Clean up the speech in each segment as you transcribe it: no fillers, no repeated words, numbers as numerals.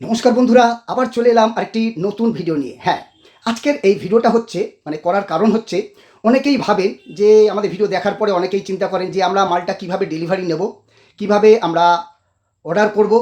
নমস্কার বন্ধুরা, আবার চলে এলাম আরেকটি নতুন ভিডিও নিয়ে। হ্যাঁ, আজকের এই ভিডিওটা হচ্ছে করার কারণ হচ্ছে অনেকেই ভাবেন যে আমাদের ভিডিও দেখার পরে অনেকেই চিন্তা করেন যে আমরা মালটা কিভাবে ডেলিভারি নেব, কিভাবে আমরা অর্ডার করব,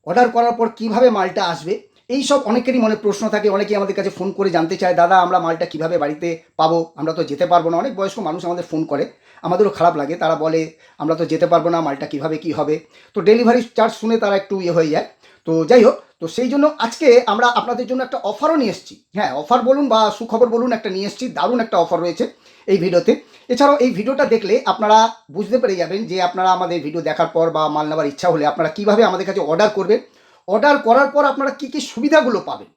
অর্ডার করার পর কিভাবে মালটা আসবে। এই সব অনেকেরই মনে প্রশ্ন থাকে। অনেকেই আমাদের কাছে ফোন করে জানতে চায়, দাদা আমরা মালটা কিভাবে বাড়িতে পাবো, আমরা তো যেতে পারবো না। অনেক বয়স্ক মানুষ আমাদের ফোন করে, আমাদেরও খারাপ লাগে। তারা বলে আমরা তো যেতে পারবো না, মালটা কিভাবে কি হবে। তো ডেলিভারি চার্জ শুনে তারা একটু হয়ে যায়। তো যাই হোক, তো সেই জন্য আজকে আমরা আপনাদের জন্য একটা অফারও নিয়ে এসেছি। হ্যাঁ, অফার বলুন বা সুখবর বলুন, একটা নিয়ে এসেছি। দারুণ একটা অফার রয়েছে এই ভিডিওতে। এছাড়াও এই ভিডিওটা দেখলে আপনারা বুঝতে পেরে যাবেন যে আপনারা আমাদের ভিডিও দেখার পর বা মাল নেওয়ার ইচ্ছা হলে আপনারা কীভাবে আমাদের কাছে অর্ডার করবেন, অর্ডার করার পর আপনারা কী কী সুবিধাগুলো পাবেন।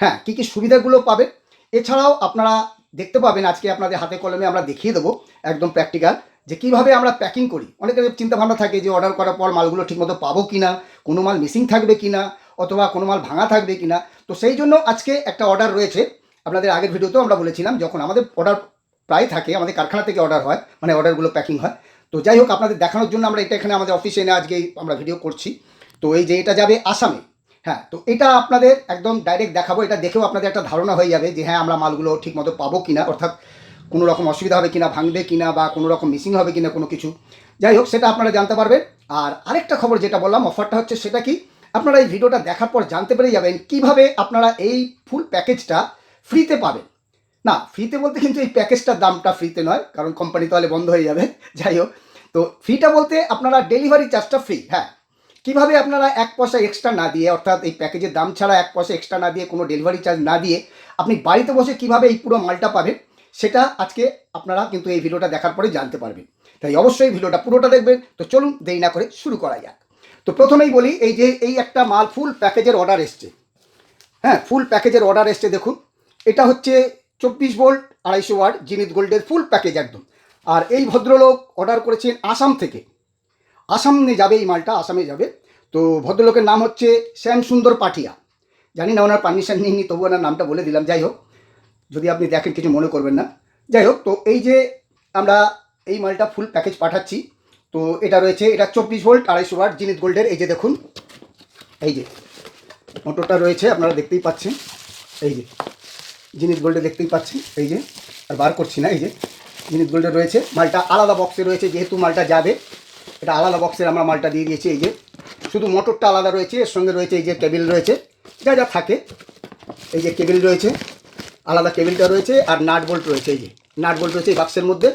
হ্যাঁ, কী কী সুবিধাগুলো পাবেন। এছাড়াও আপনারা দেখতে পাবেন, আজকে আপনাদের হাতে কলমে আমরা দেখিয়ে দেবো একদম প্র্যাকটিক্যাল যে কীভাবে আমরা প্যাকিং করি। অনেকের চিন্তাভাবনা থাকে যে অর্ডার করার পর মালগুলো ঠিকমতো পাবো কি না, কোনো মাল মিসিং থাকবে কি না, অথবা কোনো মাল ভাঙা থাকবে কি না। তো সেই জন্য আজকে একটা অর্ডার রয়েছে। আপনাদের আগের ভিডিওতেও আমরা বলেছিলাম, যখন আমাদের অর্ডার প্রায় থাকে, আমাদের কারখানা থেকে অর্ডার হয়, অর্ডারগুলো প্যাকিং হয়। তো যাই হোক, আপনাদের দেখানোর জন্য আমরা এটা এখানে আমাদের অফিসে এনে আজকে আমরা ভিডিও করছি। তো এই যে এটা যাবে আসামে। হ্যাঁ, তো এটা আপনাদের একদম ডাইরেক্ট দেখাবো। এটা দেখেও আপনাদের একটা ধারণা হয়ে যাবে যে হ্যাঁ, আমরা মালগুলো ঠিকমতো পাবো কিনা, অর্থাৎ কোনো রকম অসুবিধা হবে কিনা, ভাঙবে কিনা, বা কোনো রকম মিসিং হবে কিনা কোনো কিছু। যাই হোক, সেটা আপনারা জানতে পারবেন। আর আরেকটা খবর যেটা বললাম, অফারটা হচ্ছে সেটা কি, আপনারা এই ভিডিওটা দেখার পর জানতে পেরে যাবেন কিভাবে আপনারা এই ফুল প্যাকেজটা ফ্রিতে পাবেন। না, ফ্রিতে বলতে কিন্তু এই প্যাকেজটার দামটা ফ্রিতে নয়, কারণ কোম্পানি তাহলে বন্ধ হয়ে যাবে। যাই হোক, তো ফ্রিটা বলতে আপনারা ডেলিভারি চার্জটা ফ্রি। হ্যাঁ, কীভাবে আপনারা এক পয়সা এক্সট্রা না দিয়ে, অর্থাৎ এই প্যাকেজের দাম ছাড়া এক পয়সা এক্সট্রা না দিয়ে, কোনো ডেলিভারি চার্জ না দিয়ে আপনি বাড়িতে বসে কীভাবে এই পুরো মালটা পাবেন, সেটা আজকে আপনারা কিন্তু এই ভিডিওটা দেখার পরে জানতে পারবেন। তাই অবশ্যই ভিডিওটা পুরোটা দেখবেন। তো চলুন দেরি না করে শুরু করা যাক। তো প্রথমেই বলি, এই যে এই একটা মাল ফুল প্যাকেজের অর্ডার এসছে। হ্যাঁ, ফুল প্যাকেজের অর্ডার এসছে দেখুন। এটা হচ্ছে 24 ভোল্ট 250 ওয়াট জিনিত গোল্ডের ফুল প্যাকেজ একদম। আর এই ভদ্রলোক অর্ডার করেছেন আসাম থেকে। আসামে যাবে এই মালটা, আসামে যাবে। তো ভদ্রলোকের নাম হচ্ছে শ্যাম সুন্দর পাঠিয়া। জানি না ওনার পারমিশন নিইনি, তবু ওনার নামটা বলে দিলাম। যাই হোক, যদি আপনি দেখেন কিছু মনে করবেন না। যাই হোক, তো এই যে আমরা এই মালটা ফুল প্যাকেজ পাঠাচ্ছি। তো এটা রয়েছে, এটা 24 ভোল্ট 250 ওয়াট জিনিত গোল্ডের। এই যে দেখুন, এই যে মোটরটা রয়েছে, আপনারা দেখতেই পাচ্ছেন। এই যে জিনিত গোল্ডে দেখতেই পাচ্ছেন। এই যে, আর বার করছি না, এই যে জিনিত গোল্ডে রয়েছে। মালটা আলাদা বক্সে রয়েছে, যেহেতু মালটা যাবে এটা আলাদা বক্সের আমরা মালটা দিয়ে দিয়েছি। এই যে শুধু মোটরটা আলাদা রয়েছে, এর সঙ্গে রয়েছে এই যে কেবিল রয়েছে, যা যা থাকে। এই যে কেবিল রয়েছে, আলাদা কেবিলটা রয়েছে, আর নাট বোল্ট রয়েছে। এই যে নাট বোল্ট রয়েছে এই বাক্সের মধ্যে,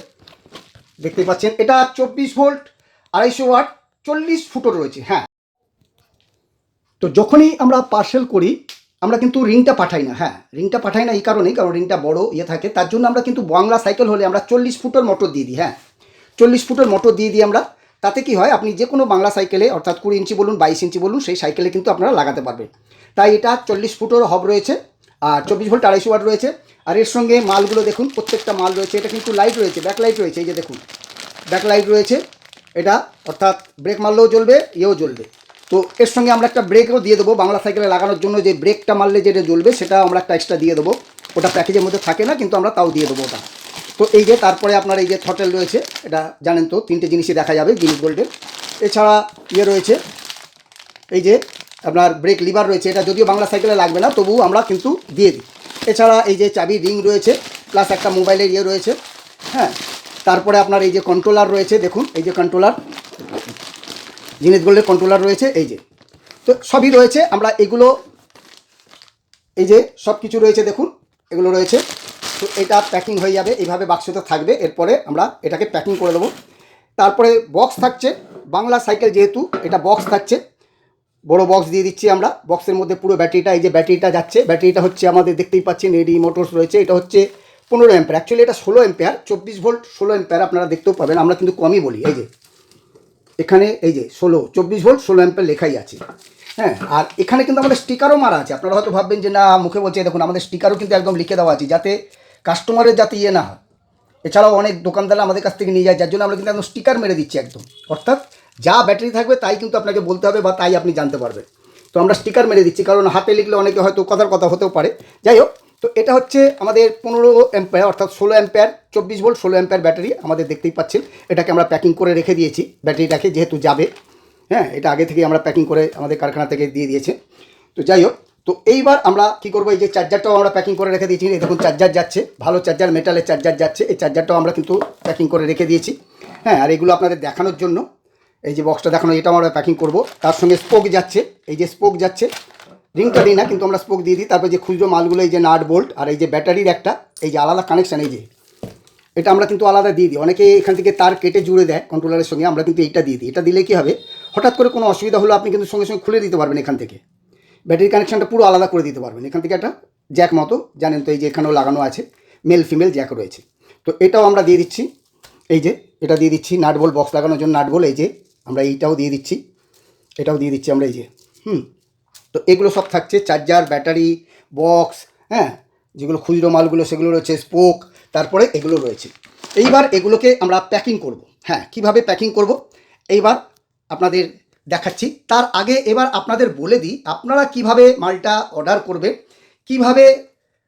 দেখতেই পাচ্ছেন। এটা 24 ভোল্ট 250 ওয়াট 40 ফুটও রয়েছে। হ্যাঁ, তো যখনই আমরা পার্সেল করি আমরা কিন্তু রিংটা পাঠাই না। হ্যাঁ, রিংটা পাঠাই না এই কারণেই, কারণ রিংটা বড় থাকে, তার জন্য আমরা কিন্তু বাংলা সাইকেল হলে আমরা 40 ফুটের মোটর দিয়ে দিই। হ্যাঁ, 40 ফুটের মোটর দিয়ে দিই আমরা। তাতে কি হয়, আপনি যে কোনো বাংলা সাইকেলে, অর্থাৎ 20 ইঞ্চি বলুন 22 ইঞ্চি বলুন, সেই সাইকেলে কিন্তু আপনারা লাগাতে পারবেন। তাই এটা 40 ফুটের হব রয়েছে, আর 24 ভোল্ট 250 ওয়াট রয়েছে। আর এর সঙ্গে মালগুলো দেখুন, প্রত্যেকটা মাল রয়েছে। এটা কিন্তু লাইট রয়েছে, ব্যাক লাইট রয়েছে। এই যে দেখুন, ব্যাক লাইট রয়েছে এটা, অর্থাৎ ব্রেক মারলেও জ্বলবে, ইয়েও জ্বলবে। তো এর সঙ্গে আমরা একটা ব্রেকও দিয়ে দেবো, বাংলা সাইকেলে লাগানোর জন্য যে ব্রেকটা মারলে যেটা জ্বলবে, সেটা আমরা একটা এক্সট্রা দিয়ে দেবো। ওটা প্যাকেজের মধ্যে থাকে না, কিন্তু আমরা তাও দিয়ে দেবো ওটা। তো এই যে, তারপরে আপনার এই যে থ্রটেল রয়েছে, এটা জানেন তো, 3টে জিনিসই দেখা যাবে জিনিস গোল্ডের। এছাড়া ইয়ে রয়েছে, এই যে আপনার ব্রেক লিভার রয়েছে। এটা যদিও বাংলা সাইকেলে লাগবে না, তবুও আমরা কিন্তু দিয়ে দিই। এছাড়া এই যে চাবি রিং রয়েছে, প্লাস একটা মোবাইলের ইয়ে রয়েছে। হ্যাঁ, তারপরে আপনার এই যে কন্ট্রোলার রয়েছে, দেখুন এই যে কন্ট্রোলার, জিনিস গোল্ডের কন্ট্রোলার রয়েছে। এই যে, তো সবই রয়েছে। আমরা এগুলো, এই যে সব কিছু রয়েছে দেখুন, এগুলো রয়েছে। তো এটা প্যাকিং হয়ে যাবে, এইভাবে বাক্সতে থাকবে। এরপরে আমরা এটাকে প্যাকিং করে দেবো। তারপরে বক্স থাকছে, বাংলা সাইকেল যেহেতু এটা বক্স থাকছে, বড় বক্স দিয়ে দিচ্ছি আমরা। বক্সের মধ্যে পুরো ব্যাটারিটা, এই যে ব্যাটারিটা যাচ্ছে। ব্যাটারিটা হচ্ছে আমাদের দেখতেই পাচ্ছেন এডি মোটরস রয়েছে। এটা হচ্ছে 15 অ্যাম্পিয়ার, অ্যাকচুয়ালি এটা 16 অ্যাম্পিয়ার। 24 ভোল্ট 16 অ্যাম্পিয়ার আপনারা দেখতেও পাবেন, আমরা কিন্তু কমই বলি। এই যে এখানে এই যে 24 ভোল্ট 16 অ্যাম্পিয়ার লেখাই আছে। হ্যাঁ, আর এখানে কিন্তু আমাদের স্টিকারও মারা আছে। আপনারা হয়তো ভাববেন যে না, মুখে বলছে, দেখুন আমাদের স্টিকারও কিন্তু একদম লিখে দেওয়া আছে, যাতে কাস্টমারের যাতে ইয়ে না হয়। এছাড়াও অনেক দোকানদাররা আমাদের কাছ থেকে নিয়ে যায়, যার জন্য আমরা কিন্তু একদম স্টিকার মেরে দিচ্ছি একদম। অর্থাৎ যা ব্যাটারি থাকবে তাই কিন্তু আপনাকে বলতে হবে, বা তাই আপনি জানতে পারবেন। তো আমরা স্টিকার মেরে দিচ্ছি, কারণ হাতে লিখলে অনেকে হয়তো কথার কথা হতেও পারে। যাই হোক, তো এটা হচ্ছে আমাদের 15 অ্যাম্পিয়ার, অর্থাৎ 16 অ্যাম্পিয়ার, 24 ভোল্ট 16 অ্যাম্পিয়ার ব্যাটারি আমাদের দেখতেই পাচ্ছেন। এটাকে আমরা প্যাকিং করে রেখে দিয়েছি, ব্যাটারিটাকে যেহেতু যাবে। হ্যাঁ, এটা আগে থেকে আমরা প্যাকিং করে আমাদের কারখানা থেকে দিয়ে দিয়েছে। তো যাই হোক, তো এইবার আমরা কি করবো, এই যে চার্জারটাও আমরা প্যাকিং করে রেখে দিয়েছি। এই দেখুন চার্জার যাচ্ছে, ভালো চার্জার, মেটালের চার্জার যাচ্ছে। এই চার্জারটাও আমরা কিন্তু প্যাকিং করে রেখে দিয়েছি। হ্যাঁ, আর এগুলো আপনাদের দেখানোর জন্য এই যে বক্সটা দেখানো, এটাও আমরা প্যাকিং করব। তার সঙ্গে স্পোক যাচ্ছে, এই যে স্পোক যাচ্ছে, রিংটা দিই না কিন্তু আমরা স্পোক দিয়ে দিই। তারপর যে খুচরো মালগুলো, এই যে নাট বোল্ট আর এই যে ব্যাটারির একটা এই যে আলাদা কানেকশান, এই যে এটা আমরা কিন্তু আলাদা দিয়ে দিই। অনেকে এখান থেকে তার কেটে জুড়ে দেয় কন্ট্রোলারের সঙ্গে, আমরা কিন্তু এইটা দিয়ে দিই। এটা দিলে কী হবে, হঠাৎ করে কোনো অসুবিধা হলো আপনি কিন্তু সঙ্গে সঙ্গে খুলে দিতে পারবেন। এখান থেকে ব্যাটারি কানেকশানটা পুরো আলাদা করে দিতে পারবেন। এখান থেকে একটা জ্যাক মতো, জানেন তো, এই যে এখানেও লাগানো আছে, মেল ফিমেল জ্যাক রয়েছে। তো এটাও আমরা দিয়ে দিচ্ছি, এই যে এটা দিয়ে দিচ্ছি নাট বোল্ট, বক্স লাগানোর জন্য নাট বোল্ট। এই যে আমরা এইটাও দিয়ে দিচ্ছি, এটাও দিয়ে দিচ্ছি আমরা, এই যে তো এগুলো সব থাকছে, চার্জার, ব্যাটারি, বক্স, হ্যাঁ, যেগুলো খুচরো মালগুলো সেগুলো রয়েছে, স্পোক, তারপরে এগুলো রয়েছে। এইবার এগুলোকে আমরা প্যাকিং করব। হ্যাঁ, কিভাবে প্যাকিং করব এইবার আপনাদের দেখাচ্ছি। তার আগে এবার আপনাদের বলে দিই আপনারা কিভাবে মালটা অর্ডার করবেন, কিভাবে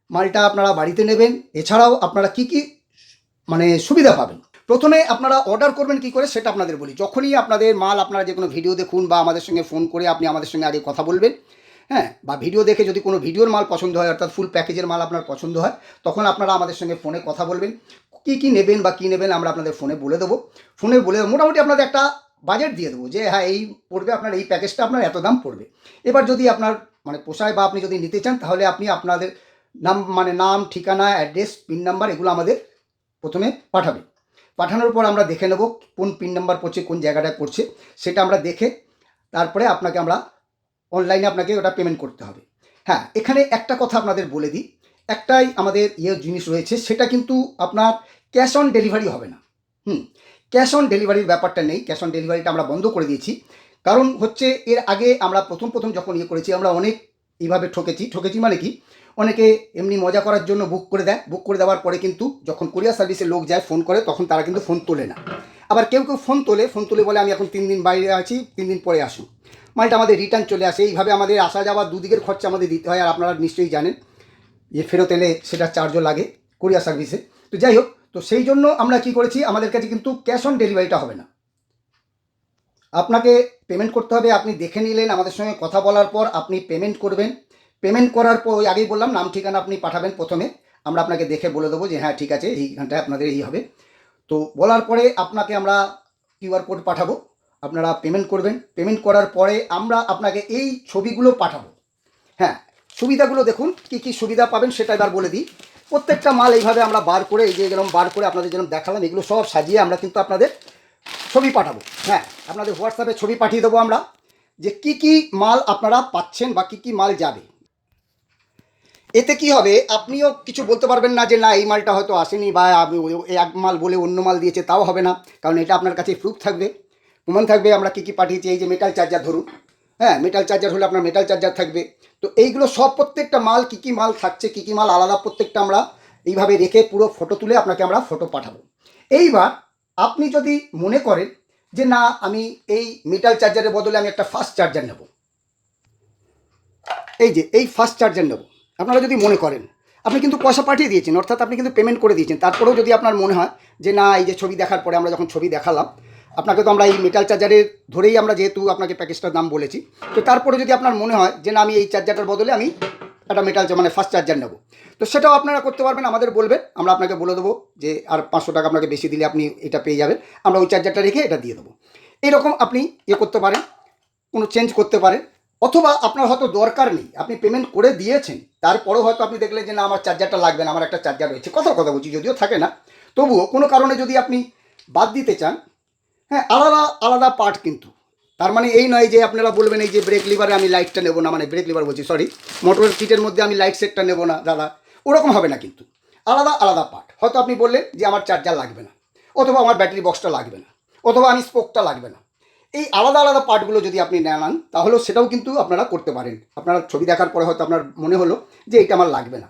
মালটা আপনারা বাড়িতে নেবেন, এছাড়াও আপনারা কি কি মানে সুবিধা পাবেন। প্রথমে আপনারা অর্ডার করবেন কি করে সেটা আপনাদের বলি। যখনই আপনাদের মাল, আপনারা যে কোনো ভিডিও দেখুন বা আমাদের সঙ্গে ফোন করে আপনি আমাদের সঙ্গে আগে কথা বলবেন, হ্যাঁ, বা ভিডিও দেখে যদি কোনো ভিডিওর মাল পছন্দ হয়, অর্থাৎ ফুল প্যাকেজের মাল আপনার পছন্দ হয়, তখন আপনারা আমাদের সঙ্গে ফোনে কথা বলবেন। কী কী নেবেন বা কী নেবেন আমরা আপনাদের ফোনে বলে দেবো। ফোনে বলে মোটামুটি আপনাদের একটা বাজেট দিয়ে দেবো যে হ্যাঁ এই পড়বে, আপনার এই প্যাকেজটা আপনার এত দাম পড়বে। এবার যদি আপনার মানে পোষায় বা আপনি যদি নিতে চান, তাহলে আপনি আপনাদের নাম, ঠিকানা, অ্যাড্রেস, পিন নাম্বার এগুলো আমাদের প্রথমে পাঠাবেন। পাঠানোর পর আমরা দেখে নেব কোন পিন নাম্বার পড়ছে, কোন জায়গাটায় পড়ছে, সেটা আমরা দেখে তারপরে আমরা অনলাইনে আপনাকে ওটা পেমেন্ট করতে হবে। হ্যাঁ, এখানে একটা কথা আপনাদের বলে দিই, একটাই আমাদের জিনিস রয়েছে, সেটা কিন্তু আপনার ক্যাশ অন ডেলিভারি হবে না। ক্যাশ অন ডেলিভারির ব্যাপারটা নেই, ক্যাশ অন ডেলিভারিটা আমরা বন্ধ করে দিয়েছি। কারণ হচ্ছে এর আগে আমরা প্রথম যখন করেছি, আমরা অনেক এইভাবে ঠকেছি মানে কি, অনেকে এমনি মজা করার জন্য বুক করে দেয়, বুক করে দেওয়ার পরে কিন্তু যখন কুরিয়ার সার্ভিসের লোক যায় ফোন করে, তখন তারা কিন্তু ফোন তোলে না। আবার কেউ ফোন তোলে বলে আমি এখন 3 দিন বাইরে আছি, 3 দিন পরে আসুন, মালটা আমাদের রিটার্ন চলে আসে। এইভাবে আমাদের আসা যাওয়া দুদিকের খরচা আমাদের দিতে হয়। আর আপনারা নিশ্চয়ই জানেন যে ফেরত এলে সেটা চার্জও লাগে কুরিয়ার সার্ভিসে। তো যাই হোক, তো সেই জন্য আমরা কি করেছি, আমাদের কাছে কিন্তু ক্যাশ অন ডেলিভারিটা হবে না, আপনাকে পেমেন্ট করতে হবে। আপনি দেখে নিলেন, আমাদের সঙ্গে কথা বলার পর আপনি পেমেন্ট করবেন। পেমেন্ট করার পর ওই আগেই বললাম নাম ঠিকানা আপনি পাঠাবেন প্রথমে, আমরা আপনাকে দেখে বলে দেবো যে হ্যাঁ ঠিক আছে এইখানটায় আপনাদের এই হবে। তো বলার পরে আপনাকে আমরা কিউআর কোড পাঠাবো, আপনারা পেমেন্ট করবেন। পেমেন্ট করার পরে আমরা আপনাকে এই ছবিগুলো পাঠাবো। হ্যাঁ, সুবিধাগুলো দেখুন, কী কী সুবিধা পাবেন সেটা এবার বলে দিই। প্রত্যেকটা মাল এইভাবে আমরা বার করে, এই যে যেরকম বার করে আপনাদের যেরকম দেখালাম, এগুলো সব সাজিয়ে আমরা কিন্তু আপনাদের ছবি পাঠাবো। হ্যাঁ, আপনাদের হোয়াটসঅ্যাপে ছবি পাঠিয়ে দেবো আমরা, যে কি কি মাল আপনারা পাচ্ছেন বা কি কি মাল যাবে। এতে কি হবে, আপনিও কিছু বলতে পারবেন না যে না এই মালটা হয়তো আসেনি, বা এক মাল বলে অন্য মাল দিয়েছে, তাও হবে না। কারণ এটা আপনার কাছে প্রুফ থাকবে, প্রমাণ থাকবে আমরা কী কী পাঠিয়েছি। এই যে মেটাল চার্জার ধরুন, হ্যাঁ, মেটাল চার্জার হলে আপনার মেটাল চার্জার থাকবে। তো এইগুলো সব প্রত্যেকটা মাল কী কী মাল থাকছে, কী কী মাল আলাদা, প্রত্যেকটা আমরা এইভাবে রেখে পুরো ফটো তুলে আপনাকে আমরা ফটো পাঠাবো। এইবার আপনি যদি মনে করেন যে না আমি এই মেটাল চার্জারের বদলে আমি একটা ফাস্ট চার্জার নেব, এই যে এই ফাস্ট চার্জার নেব, আপনারা যদি মনে করেন, আপনি কিন্তু পয়সা পাঠিয়ে দিয়েছেন, অর্থাৎ আপনি কিন্তু পেমেন্ট করে দিয়েছেন। তারপরেও যদি আপনার মনে হয় যে না এই যে ছবি দেখার পরে, আমরা যখন ছবি দেখালাম আপনাকে, তো আমরা এই মেটাল চার্জারের ধরেই আমরা যেহেতু আপনাকে প্যাকেজটার দাম বলেছি, তো তারপরে যদি আপনার মনে হয় যে না আমি এই চার্জারটার বদলে আমি একটা মেটাল মানে ফাস্ট চার্জার নেব, তো সেটাও আপনারা করতে পারবেন। আমাদের বলবেন, আমরা আপনাকে বলে দেবো যে আর 500 টাকা আপনাকে বেশি দিলে আপনি এটা পেয়ে যাবেন, আমরা ওই চার্জারটা রেখে এটা দিয়ে দেবো। এইরকম আপনি করতে পারেন, কোনো চেঞ্জ করতে পারেন। অথবা আপনার হয়তো দরকার নেই, আপনি পেমেন্ট করে দিয়েছেন, তারপরেও হয়তো আপনি দেখলেন যে না আমার চার্জারটা লাগবে না, আমার একটা চার্জার রয়েছে, কথা বলছি, যদিও থাকে না, তবুও কোনো কারণে যদি আপনি বাদ দিতে চান, হ্যাঁ, আলাদা আলাদা পার্ট কিন্তু। তার মানে এই নয় যে আপনারা বলবেন এই যে ব্রেক লিভারে আমি লাইটটা নেবো না, মানে ব্রেক লিভার বলছি সরি, মোটরের কিটের মধ্যে আমি লাইট সেটটা নেবো না দাদা, ওরকম হবে না কিন্তু। আলাদা আলাদা পার্ট, হয়তো আপনি বললেন যে আমার চার্জার লাগবে না, অথবা আমার ব্যাটারি বক্সটা লাগবে না, অথবা আমি স্পোকটা লাগবে না। এই আলাদা আলাদা পার্টগুলো যদি আপনি নেন, তাহলেও সেটাও কিন্তু আপনারা করতে পারেন। আপনারা ছবি দেখার পরে হয়তো আপনার মনে হলো যে এটা আমার লাগবে না,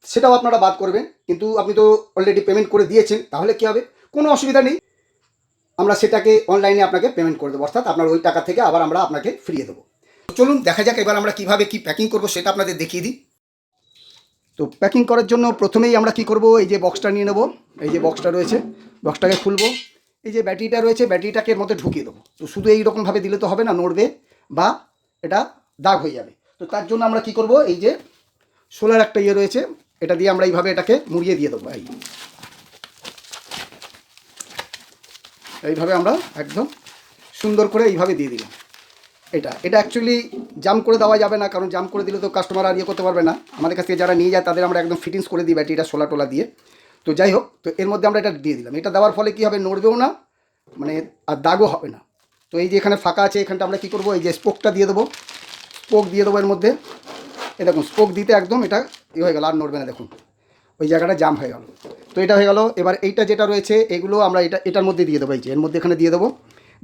সেটাও আপনারা বাদ করবেন। কিন্তু আপনি তো অলরেডি পেমেন্ট করে দিয়েছেন, তাহলে কী হবে, কোনো অসুবিধা নেই, আমরা সেটাকে অনলাইনে আপনাকে পেমেন্ট করে দেবো, অর্থাৎ আপনার ওই টাকা থেকে আবার আমরা আপনাকে ফিরিয়ে দেবো। চলুন দেখা যাক এবার আমরা কীভাবে কী প্যাকিং করবো সেটা আপনাদের দেখিয়ে দিই। তো প্যাকিং করার জন্য প্রথমেই আমরা কি করব, এই যে বক্সটা নিয়ে নেব, এই যে বক্সটা রয়েছে, বক্সটাকে খুলবো, এই যে ব্যাটারিটা রয়েছে ব্যাটারিটাকে এর মধ্যে ঢুকিয়ে দেবো। তো শুধু এইরকমভাবে দিলে তো হবে না, নড়বে বা এটা দাগ হয়ে যাবে। তো তার জন্য আমরা কি করব, এই যে সোলার একটা ইয়ে রয়েছে, এটা দিয়ে আমরা এইভাবে এটাকে মুড়িয়ে দিয়ে দেবো। এইভাবে আমরা একদম সুন্দর করে এইভাবে দিয়ে দিলাম। এটা অ্যাকচুয়ালি জাম করে দেওয়া যাবে না, কারণ জাম করে দিলে তো কাস্টমার আর ইয়ে করতে পারবে না। আমাদের কাছ থেকে যারা নিয়ে যায় তাদের আমরা একদম ফিটিংস করে দিই ব্যাটারিটা সোলা টোলা দিয়ে। তো যাই হোক, তো এর মধ্যে আমরা এটা দিয়ে দিলাম। এটা দেওয়ার ফলে কী হবে, নড়বেও না, মানে আর দাগও হবে না। তো এই যে এখানে ফাঁকা আছে, এখানটা আমরা কী করবো, এই যে স্পোকটা দিয়ে দেবো, স্পোক দিয়ে দেবো এর মধ্যে। এ দেখুন স্পোক দিতে একদম এটা ইয়ে হয়ে গেল, আর নড়বে না, দেখুন ওই জায়গাটা জাম হয়ে গেল। তো এটা হয়ে গেল। এবার এইটা যেটা রয়েছে এগুলো আমরা এটার মধ্যে দিয়ে দেবো, এই যে এর মধ্যে এখানে দিয়ে দেবো।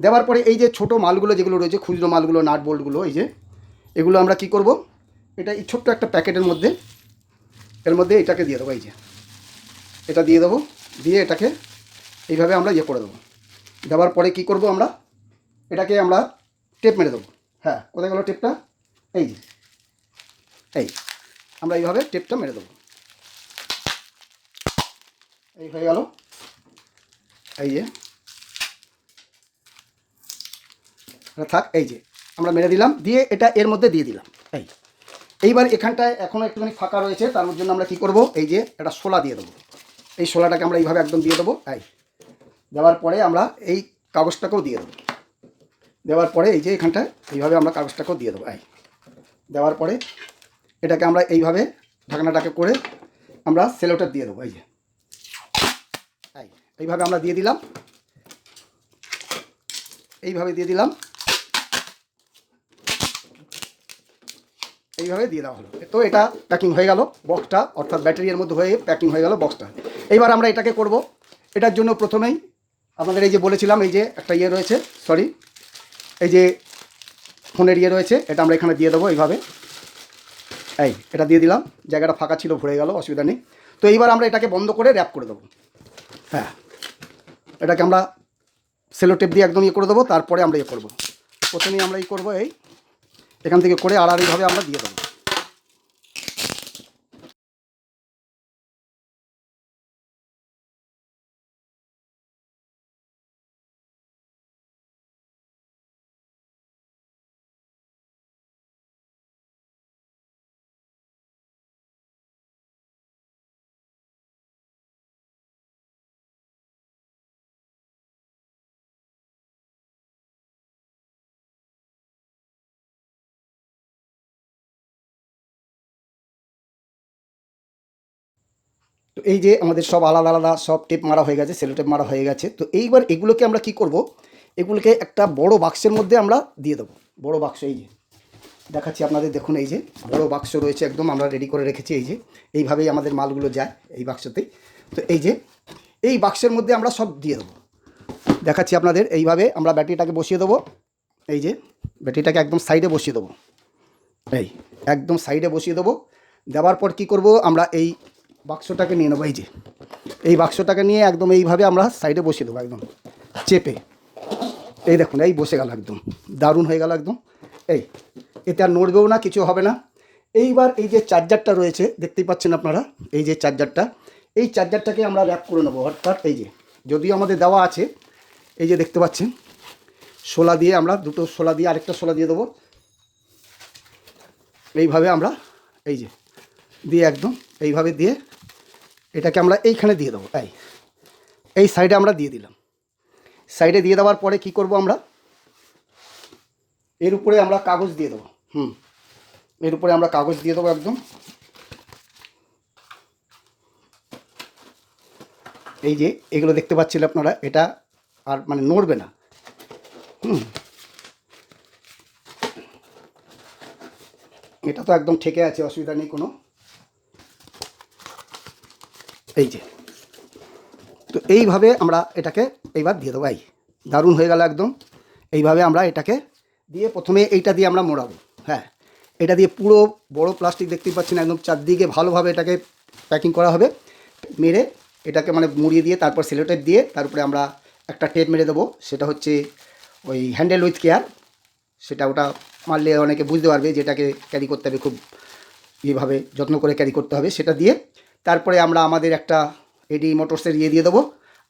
দেওয়ার পরে এই যে ছোটো মালগুলো যেগুলো রয়েছে, খুচরো মালগুলো, নাট বোল্টগুলো, এই যে এগুলো আমরা কি করব, এটা এই ছোট্ট একটা প্যাকেটের মধ্যে, এর মধ্যে এটাকে দিয়ে দেবো। এই যে এটা দিয়ে দেবো, দিয়ে এটাকে এইভাবে আমরা ইয়ে করে দেবো। দেওয়ার পরে কি করব, আমরা এটাকে আমরা টেপ মেরে দেবো। হ্যাঁ, কোথায় গেল টেপটা, এই যে এই আমরা এইভাবে টেপটা মেরে দেবো। এই হয়ে গেল, এই যে থাক, এই যে আমরা মেরে দিলাম, দিয়ে এটা এর মধ্যে দিয়ে দিলাম। এইবার এখানটায় এখনও একটুখানি ফাঁকা রয়েছে, তার জন্য আমরা কি করব, এই যে একটা শোলা দিয়ে দেবো। এই শোলাটাকে আমরা এইভাবে একদম দিয়ে দেবো। দেওয়ার পরে আমরা এই কাগজটাকেও দিয়ে দেবো। দেওয়ার পরে এই যে এখানটায় এইভাবে আমরা কাগজটাকেও দিয়ে দেবো। দেওয়ার পরে এটাকে আমরা এইভাবে ঢাকনাটাকে করে আমরা সেলোটেপ দিয়ে দেবো। এই যে এইভাবে আমরা দিয়ে দিলাম, এইভাবে দিয়ে দিলাম, এইভাবে দিয়ে দেওয়া হলো। তো এটা প্যাকিং হয়ে গেল বক্সটা, অর্থাৎ ব্যাটারির মধ্যে হয়ে প্যাকিং হয়ে গেল বক্সটা। এইবার আমরা এটাকে করব। এটার জন্য প্রথমেই আমাদের এই যে বলেছিলাম, এই যে একটা ইয়ে রয়েছে, সরি, এই যে ফোনের ইয়ে রয়েছে, এটা আমরা এখানে দিয়ে দেবো এইভাবে। এটা দিয়ে দিলাম, জায়গাটা ফাঁকা ছিল, ভরে গেল, অসুবিধা নেই। তো এইবার আমরা এটাকে বন্ধ করে র্যাপ করে দেবো। হ্যাঁ, এটাকে আমরা সেলো টেপ দিয়ে একদম ইয়ে করে দেবো। তারপরে আমরা ইয়ে করবো, প্রথমেই আমরা করবো এই এখান থেকে করে আড়াআড়িভাবে আমরা দিয়ে দেবো। তো এই যে আমাদের সব আলাদা আলাদা সব টেপ মারা হয়ে গেছে, সেলো টেপ মারা হয়ে গেছে। তো এইবার এগুলোকে আমরা কি করব, এগুলোকে একটা বড় বাক্সের মধ্যে আমরা দিয়ে দেবো। বড় বাক্স, এই যে দেখাচ্ছি আপনাদের, দেখুন এই যে বড় বাক্স রয়েছে, একদম আমরা রেডি করে রেখেছি। এই যে এইভাবেই আমাদের মালগুলো যায় এই বাক্সতেই। তো এই যে এই বাক্সের মধ্যে আমরা সব দিয়ে দেবো। দেখাচ্ছি আপনাদের, এইভাবে আমরা ব্যাটারিটাকে বসিয়ে দেবো। এই যে ব্যাটারিটাকে একদম সাইডে বসিয়ে দেবো, একদম সাইডে বসিয়ে দেবো। দেওয়ার পর কি করব, আমরা এই বাক্সটাকে নিয়ে নেবো। এই যে এই বাক্সটাকে নিয়ে একদম এইভাবে আমরা সাইডে বসিয়ে দেবো, একদম চেপে। এই দেখুন, এই বসে গেল, একদম দারুণ হয়ে গেল একদম। এতে আর নড়বেও না, কিছু হবে না। এইবার এই যে চার্জারটা রয়েছে, দেখতেই পাচ্ছেন আপনারা, এই যে চার্জারটা, এই চার্জারটাকে আমরা র্যাপ করে নেবো। অর্থাৎ এই যে যদিও আমাদের দেওয়া আছে, এই যে দেখতে পাচ্ছেন শোলা দিয়ে, আমরা দুটো শোলা দিয়ে আরেকটা শোলা দিয়ে দেবো। এইভাবে আমরা এই যে দিয়ে একদম এইভাবে দিয়ে এটাকে আমরা এইখানে দিয়ে দেবো। এই সাইডে আমরা দিয়ে দিলাম। সাইডে দিয়ে দেওয়ার পরে কি করব, আমরা এর উপরে আমরা কাগজ দিয়ে দেবো। এর উপরে আমরা কাগজ দিয়ে দেবো একদম। এই যে এগুলো দেখতে পাচ্ছিলেন আপনারা, এটা আর মানে নড়বে না। এটা তো একদম ঠেকে আছে, অসুবিধা নেই কোনো। এই যে তো এইভাবে আমরা এটাকে এইবার দিয়ে দেবো। দারুণ হয়ে গেল একদম। এইভাবে আমরা এটাকে দিয়ে প্রথমে এইটা দিয়ে আমরা মোড়াবো। এটা দিয়ে পুরো বড় প্লাস্টিক দেখতেই পাচ্ছেন, একদম চারদিকে ভালোভাবে এটাকে প্যাকিং করা হবে। মেরে এটাকে মানে মুড়িয়ে দিয়ে তারপর সেলো টেপ দিয়ে তার উপরে আমরা একটা টেপ মেরে দেবো। সেটা হচ্ছে ওই হ্যান্ডেল উইথ কেয়ার, সেটা ওটা মারলে অনেকে বুঝতে পারবে যেটাকে ক্যারি করতে হবে, খুব এইভাবে যত্ন করে ক্যারি করতে হবে। সেটা দিয়ে তারপরে আমরা আমাদের একটা এডি মোটরসের ইয়ে দিয়ে দেবো,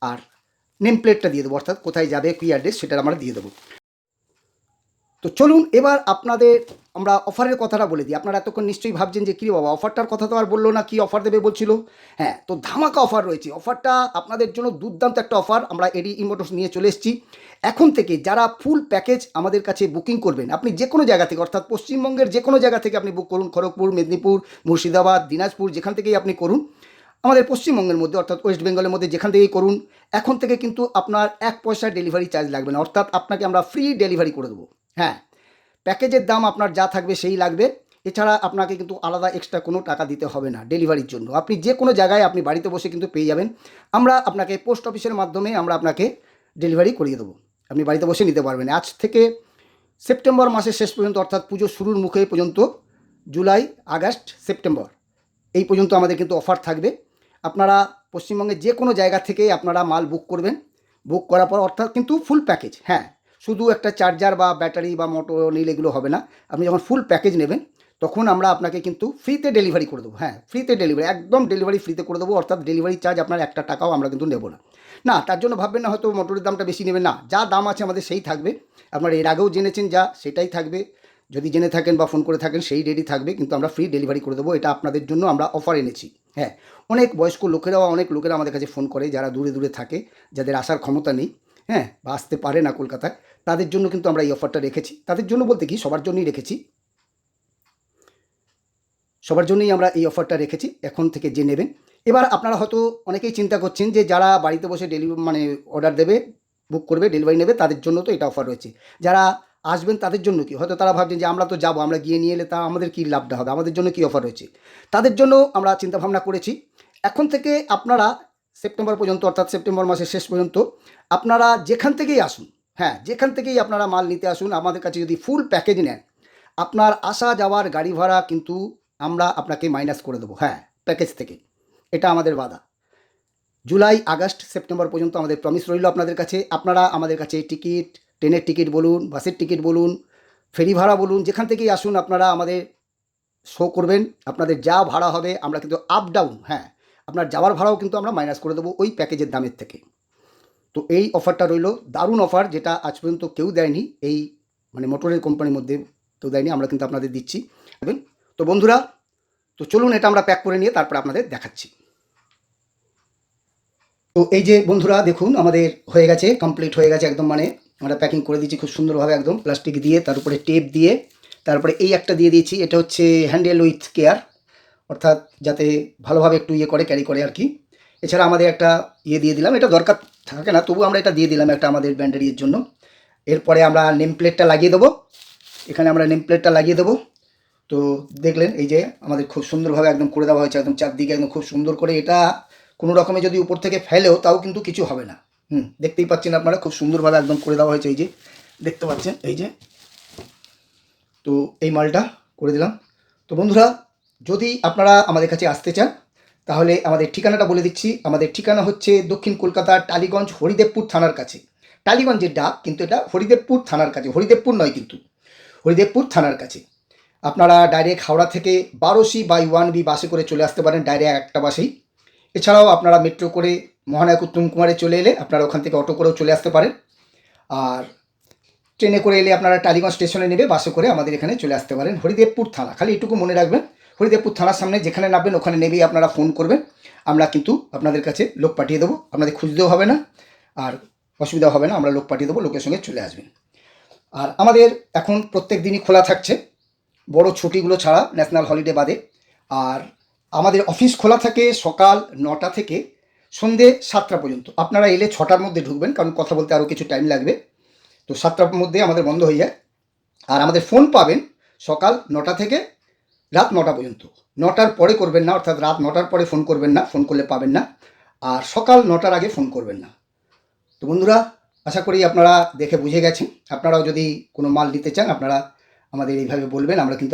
আর নেম প্লেটটা দিয়ে দেবো, অর্থাৎ কোথায় যাবে কী অ্যাড্রেস সেটা আমরা দিয়ে দেবো। তো চলুন এবার আপনাদের আমরা অফারের কথাটা বলে দিই। আপনারা এতক্ষণ নিশ্চয়ই ভাবছেন যে কী বাবা অফারটার কথা তো আর বললো না, কি অফার দেবে বলছিল। হ্যাঁ, তো ধামাকা অফার রয়েছে। অফারটা আপনাদের জন্য দুর্দান্ত একটা অফার আমরা এডি মোটরস নিয়ে চলে এসেছি। এখন থেকে যারা ফুল প্যাকেজ আমাদের কাছে বুকিং করবেন, আপনি যে কোনো জায়গা থেকে, অর্থাৎ পশ্চিমবঙ্গের যে কোনো জায়গা থেকে আপনি বুক করুন, খড়গপুর, মেদিনীপুর, মুর্শিদাবাদ, দিনাজপুর, যেখান থেকেই আপনি করুন, আমাদের পশ্চিমবঙ্গের মধ্যে অর্থাৎ ওয়েস্ট বেঙ্গলের মধ্যে যেখান থেকেই করুন, এখন থেকে কিন্তু আপনার 1 পয়সা ডেলিভারি চার্জ লাগবে না, অর্থাৎ আপনাকে আমরা ফ্রি ডেলিভারি করে দেবো। হ্যাঁ, প্যাকেজের দাম আপনার যা থাকবে সেই লাগবে, এছাড়া আপনাকে কিন্তু আলাদা এক্সট্রা কোনো টাকা দিতে হবে না ডেলিভারির জন্য। আপনি যে কোনো জায়গায় আপনি বাড়িতে বসে কিন্তু পেয়ে যাবেন। আমরা আপনাকে পোস্ট অফিসের মাধ্যমে আমরা আপনাকে ডেলিভারি করিয়ে দেবো, আপনি বাড়িতে বসে নিতে পারবেন। আজ থেকে সেপ্টেম্বর মাসের শেষ পর্যন্ত, অর্থাৎ পুজো শুরুর মুখে পর্যন্ত, জুলাই, আগস্ট, সেপ্টেম্বর এই পর্যন্ত আমাদের কিন্তু অফার থাকবে। আপনারা পশ্চিমবঙ্গের যে কোনো জায়গা থেকে আপনারা মাল বুক করবেন, বুক করার পর অর্থাৎ কিন্তু ফুল প্যাকেজ, হ্যাঁ, শুধু একটা চার্জার বা ব্যাটারি বা মোটর নীল এগুলো হবে না। আপনি যখন ফুল প্যাকেজ নেবেন তখন আমরা আপনাকে কিন্তু ফ্রিতে ডেলিভারি করে দেবো। হ্যাঁ, ফ্রিতে ডেলিভারি, একদম ডেলিভারি ফ্রিতে করে দেবো, অর্থাৎ ডেলিভারি চার্জ আপনার একটা টাকাও আমরা কিন্তু নেব না। না, তার জন্য ভাববেন না হয়তো মোটরের দামটা বেশি নেবেন, না, যা দাম আছে আমাদের সেই থাকবে। আপনারা এর আগেও জেনেছেন যা, সেটাই থাকবে। যদি জেনে থাকেন বা ফোন করে থাকেন সেই রেডি থাকবে, কিন্তু আমরা ফ্রি ডেলিভারি করে দেবো। এটা আপনাদের জন্য আমরা অফার এনেছি। হ্যাঁ, অনেক বয়স্ক লোকেরাও, অনেক লোকেরা আমাদের কাছে ফোন করে যারা দূরে দূরে থাকে, যাদের আসার ক্ষমতা নেই, হ্যাঁ, বা আসতে পারে না কলকাতায়, তাদের জন্য কিন্তু আমরা এই অফারটা রেখেছি। তাদের জন্য বলতে কি, সবার জন্যই রেখেছি, সবার জন্যই আমরা এই অফারটা রেখেছি এখন থেকে যে নেবেন। এবার আপনারা হয়তো অনেকেই চিন্তা করছেন যে যারা বাড়িতে বসে মানে অর্ডার দেবে, বুক করবে, ডেলিভারি নেবে, তাদের জন্য তো এটা অফার রয়েছে। যারা আসবেন তাদের জন্য কি, হয়তো তারা ভাবছেন যে আমরা তো যাবো, আমরা গিয়ে নিয়ে এলে তা আমাদের কী লাভটা হবে, আমাদের জন্য কী অফার রয়েছে। তাদের জন্য আমরা চিন্তাভাবনা করেছি। এখন থেকে আপনারা সেপ্টেম্বর পর্যন্ত, অর্থাৎ সেপ্টেম্বর মাসের শেষ পর্যন্ত আপনারা যেখান থেকেই আসুন, হ্যাঁ, যেখান থেকেই আপনারা মাল নিতে আসুন, আমাদের কাছে যদি ফুল প্যাকেজ নেন, আপনার আসা যাওয়ার গাড়ি ভাড়া কিন্তু আমরা আপনাকে মাইনাস করে দেবো। হ্যাঁ, প্যাকেজ থেকে, এটা আমাদের বাধা। জুলাই, আগস্ট, সেপ্টেম্বর পর্যন্ত আমাদের প্রমিস রইল আপনাদের কাছে। আপনারা আমাদের কাছে টিকিট, ট্রেনের টিকিট বলুন, বাসের টিকিট বলুন, ফেরি ভাড়া বলুন, যেখান থেকেই আসুন আপনারা আমাদের শো করবেন, আপনাদের যা ভাড়া হবে আমরা কিন্তু আপ ডাউন, হ্যাঁ, আপনার যাওয়ার ভাড়াও কিন্তু আমরা মাইনাস করে দেবো ওই প্যাকেজের দামের থেকে। তো এই অফারটা রইল, দারুণ অফার, যেটা আজ পর্যন্ত কেউ দেয়নি, এই মানে মোটরের কোম্পানির মধ্যে কেউ দেয়নি, আমরা কিন্তু আপনাদের দিচ্ছি। তো বন্ধুরা, তো চলুন এটা আমরা প্যাক করে নিয়ে তারপরে আপনাদের দেখাচ্ছি। তো এই যে বন্ধুরা দেখুন, আমাদের হয়ে গেছে, কমপ্লিট হয়ে গেছে একদম, মানে আমরা প্যাকিং করে দিচ্ছি খুব সুন্দরভাবে, একদম প্লাস্টিক দিয়ে, তার উপরে টেপ দিয়ে, তারপরে এই একটা দিয়ে দিয়েছি, এটা হচ্ছে হ্যান্ডেল উইথ কেয়ার, অর্থাৎ যাতে ভালোভাবে একটু ইয়ে করে, ক্যারি করে আর কি। এছাড়া আমাদের একটা ইয়ে দিয়ে দিলাম, এটা দরকার থাকে না, তবু আমরা এটা দিয়ে দিলাম একটা আমাদের ব্যান্ডের ইয়ের জন্য। এরপরে আমরা নেম প্লেটটা লাগিয়ে দেবো, এখানে আমরা নেম প্লেটটা লাগিয়ে দেবো। তো দেখলেন এই যে আমাদের খুব সুন্দরভাবে একদম করে দেওয়া হয়েছে, একদম চারদিকে একদম খুব সুন্দর করে। এটা কোনো রকমে যদি উপর থেকে ফেলেও তাও কিন্তু কিছু হবে না। দেখতেই পাচ্ছেন আপনারা, খুব সুন্দরভাবে একদম করে দেওয়া হয়েছে, এই যে দেখতে পাচ্ছেন, এই যে। তো এই মালটা করে দিলাম। তো বন্ধুরা, যদি আপনারা আমাদের কাছে আসতে চান তাহলে আমাদের ঠিকানাটা বলে দিচ্ছি। আমাদের ঠিকানা হচ্ছে দক্ষিণ কলকাতার টালিগঞ্জ, হরিদেবপুর থানার কাছে। টালিগঞ্জের ডাক, কিন্তু এটা হরিদেবপুর থানার কাছে, হরিদেবপুর নয় কিন্তু, হরিদেবপুর থানার কাছে। আপনারা ডাইরেক্ট হাওড়া থেকে 12C বাই 1B বাসে করে চলে আসতে পারেন, ডাইরেক্ট একটা বাসেই। এছাড়াও আপনারা মেট্রো করে মহানায়ক উত্তম কুমারে চলে এলে আপনারা ওখান থেকে অটো করেও চলে আসতে পারেন। আর ট্রেনে করে এলে আপনারা টালিগঞ্জ স্টেশনে নেবে, বাসে করে আমাদের এখানে চলে আসতে পারেন। হরিদেবপুর থানা, খালি এটুকু মনে রাখবেন, হরিদেবপুর থানার সামনে যেখানে নামবেন ওখানে নেবেই আপনারা ফোন করবেন, আমরা কিন্তু আপনাদের কাছে লোক পাঠিয়ে দেবো, আপনাদের খুঁজতেও হবে না, আর অসুবিধা হবে না, আমরা লোক পাঠিয়ে দেবো, লোকের সঙ্গে চলে আসবেন। আর আমাদের এখন প্রত্যেক দিনই খোলা থাকছে, বড় ছুটিগুলো ছাড়া, ন্যাশনাল হলিডে বাদে। আর আমাদের অফিস খোলা থাকে সকাল 9টা থেকে সন্ধে 7টা পর্যন্ত। আপনারা এলে 6টার মধ্যে ঢুকবেন, কারণ কথা বলতে আরও কিছু টাইম লাগবে। তো 7টার মধ্যে আমাদের বন্ধ হয়ে যায়। আর আমাদের ফোন পাবেন সকাল 9টা থেকে রাত 9টা পর্যন্ত। 9টার পরে করবেন না, অর্থাৎ রাত 9টার পরে ফোন করবেন না, ফোন করলে পাবেন না। আর সকাল 9টার আগে ফোন করবেন না। তো বন্ধুরা, আশা করি আপনারা দেখে বুঝে গেছেন। আপনারাও যদি কোনো মাল নিতে চান আপনারা আমাদের এইভাবে বলবেন, আমরা কিন্তু